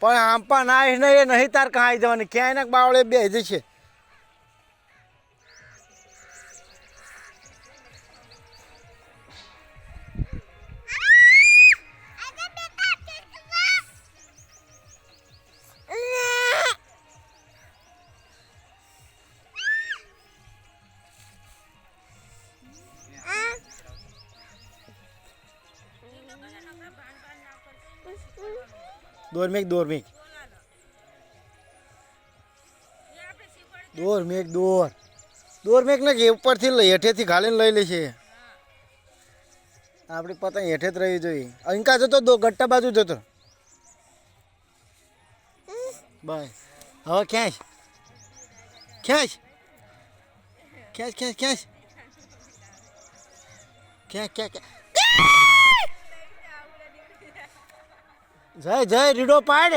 પણ આંપા ના આવીશ ને એ નહીં તાર કાં આવી જવાની ક્યાંય ને બાવળે બે જશે. દોર મેક ને કે ઉપરથી હેઠેથી ઘાલીને લઈ લેશે. આપણી પતંગ હેઠે જ રહી જોઈએ. અંકા જતો ગટ્ટા બાજુ જતો બાય. હવે ખેંચ ખેંચ ખેંચ ખેંચ ખેંચ ખેંચ ખેંચ જય જય રીડો પાડ.